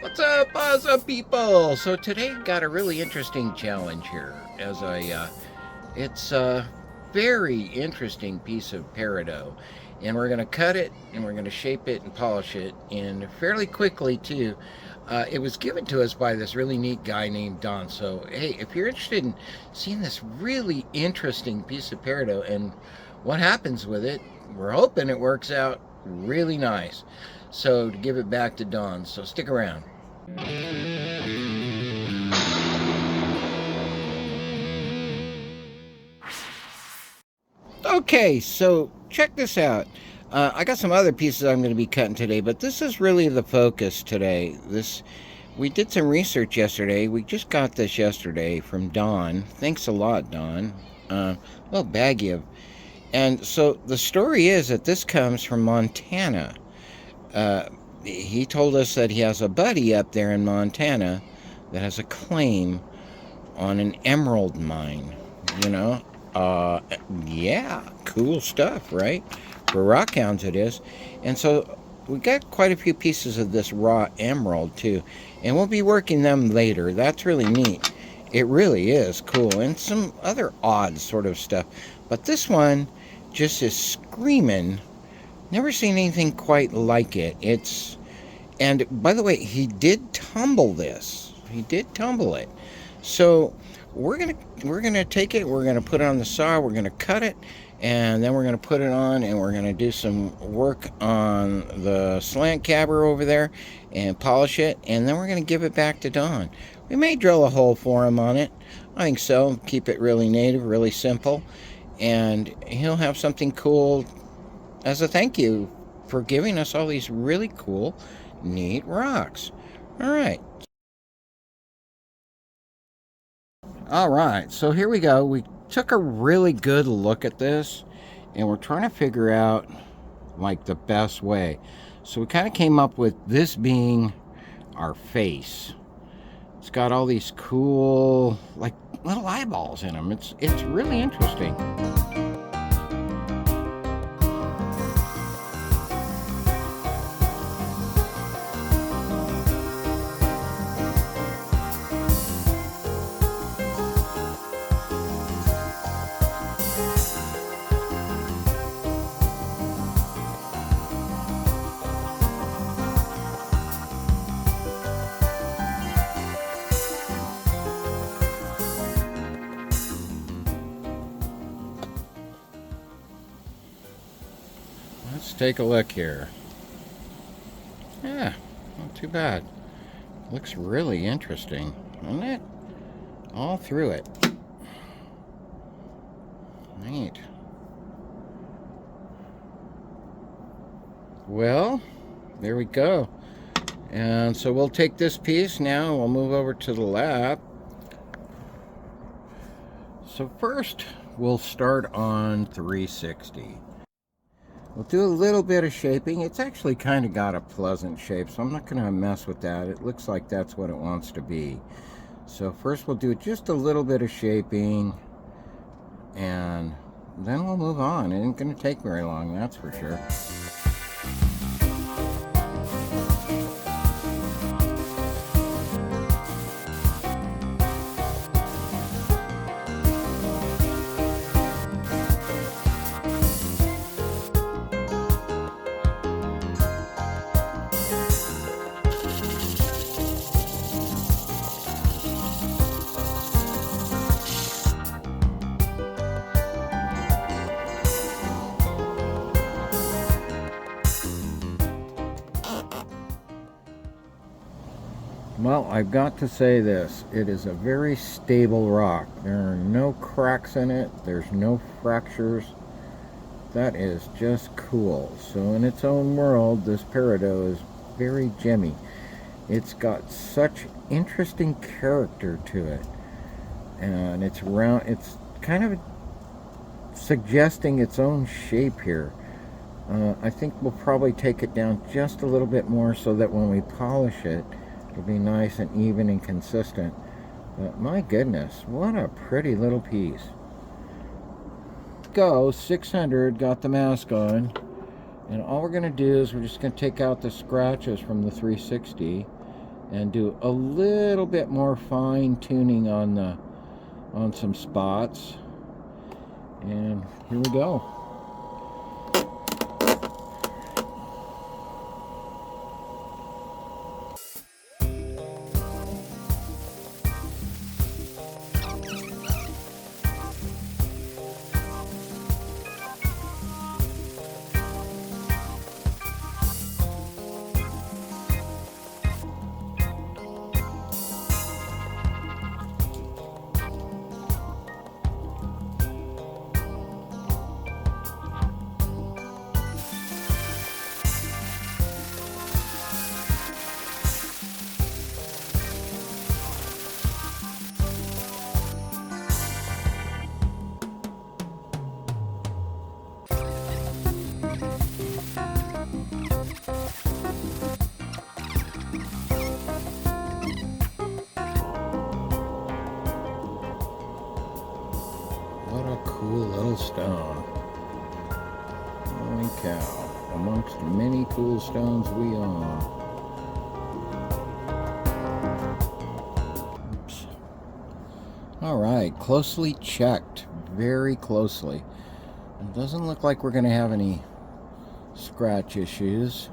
What's up, people? So today got a really interesting challenge here. It's a very interesting piece of peridot, and we're gonna cut it and we're gonna shape it and polish it, and fairly quickly too. It was given to us by this really neat guy named Don. So hey, if you're interested in seeing this really interesting piece of peridot and what happens with it, we're hoping it works out really nice. So to give it back to Don. So stick around. Okay, so check this out. I got some other pieces I'm going to be cutting today, but this is really the focus today. We did some research yesterday. We just got this yesterday from Don. Thanks a lot, Don. Little baggie of. And so the story is that this comes from Montana. He told us that he has a buddy up there in Montana that has a claim on an emerald mine. You know, yeah, cool stuff, right? For rockhounds it is. And so we got quite a few pieces of this raw emerald too, and we'll be working them later. That's really neat. It really is cool, and some other odd sort of stuff. But this one just is screaming. Never seen anything quite like it. And by the way, he did tumble this. He did tumble it. So we're gonna take it, we're gonna put it on the saw, we're gonna cut it, and then we're gonna put it on, and we're gonna do some work on the slant cabber over there and polish it, and then we're gonna give it back to Don. We may drill a hole for him on it. I think so. Keep it really native, really simple, and he'll have something cool as a thank you for giving us all these really cool, neat rocks. All right. All right, so here we go. We took a really good look at this, and we're trying to figure out like the best way. So we kind of came up with this being our face. It's got all these cool like little eyeballs in them. It's really interesting. Let's take a look here. Yeah, not too bad. Looks really interesting, doesn't it? All through it. Neat. Well, there we go. And so we'll take this piece now, we'll move over to the lab. So first, we'll start on 360. We'll do a little bit of shaping. It's actually kind of got a pleasant shape, so I'm not going to mess with that. It looks like that's what it wants to be. So first we'll do just a little bit of shaping, and then we'll move on. It ain't going to take very long, that's for sure. Well, I've got to say this. It is a very stable rock. There are no cracks in it. There's no fractures. That is just cool. So in its own world, this peridot is very gemmy. It's got such interesting character to it. And it's round. It's kind of suggesting its own shape here. I think we'll probably take it down just a little bit more so that when we polish it, it'll be nice and even and consistent. But my goodness, what a pretty little piece. Go 600, got the mask on, and all we're going to do is we're just going to take out the scratches from the 360, and do a little bit more fine tuning on some spots. And here we go. What a cool little stone. Holy cow. Amongst the many cool stones we own. Oops. Alright, closely checked. Very closely. It doesn't look like we're going to have any scratch issues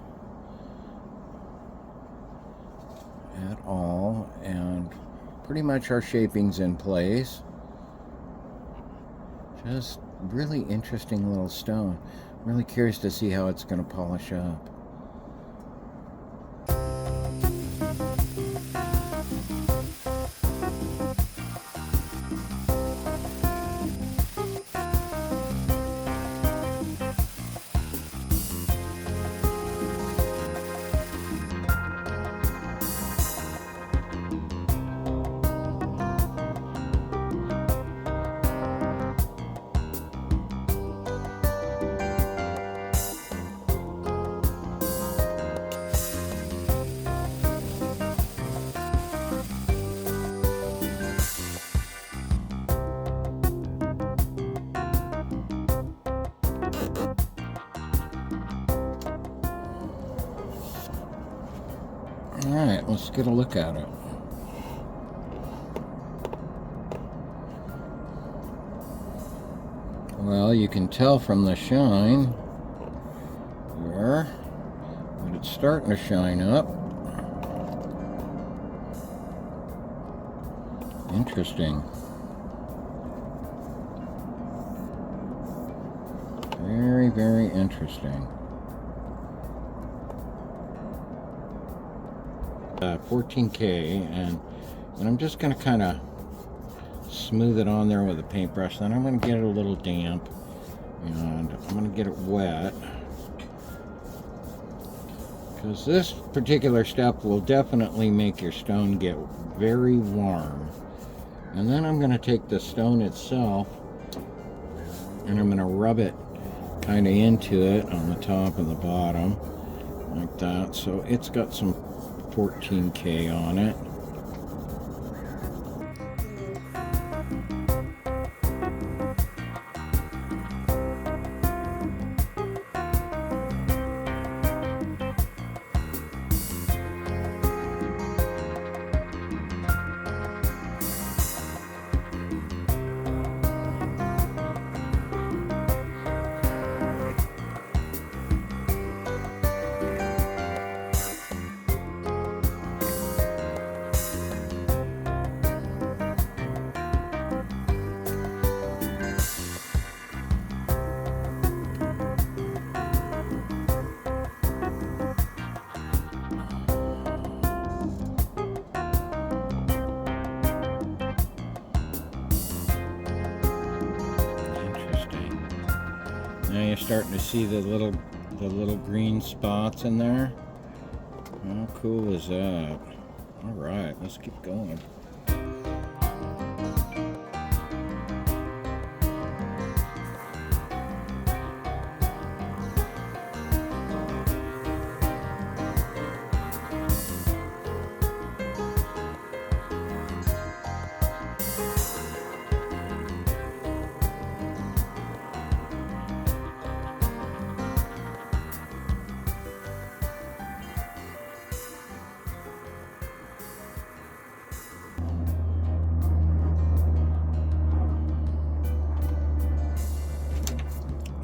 at all. And pretty much our shaping's in place. Just really interesting little stone. Really curious to see how it's going to polish up. Alright, let's get a look at it. Well, you can tell from the shine here that it's starting to shine up. Interesting. Very, very interesting. 14K, and I'm just going to kind of smooth it on there with a paintbrush. Then I'm going to get it a little damp, and I'm going to get it wet, because this particular step will definitely make your stone get very warm. And then I'm going to take the stone itself and I'm going to rub it kind of into it on the top and the bottom like that, so it's got some 14K on it. Now you're starting to see the little green spots in there. How cool is that? All right, let's keep going.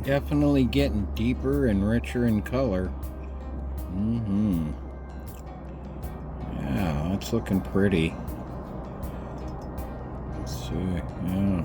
Definitely getting deeper and richer in color. Yeah, that's looking pretty. Let's see. Yeah.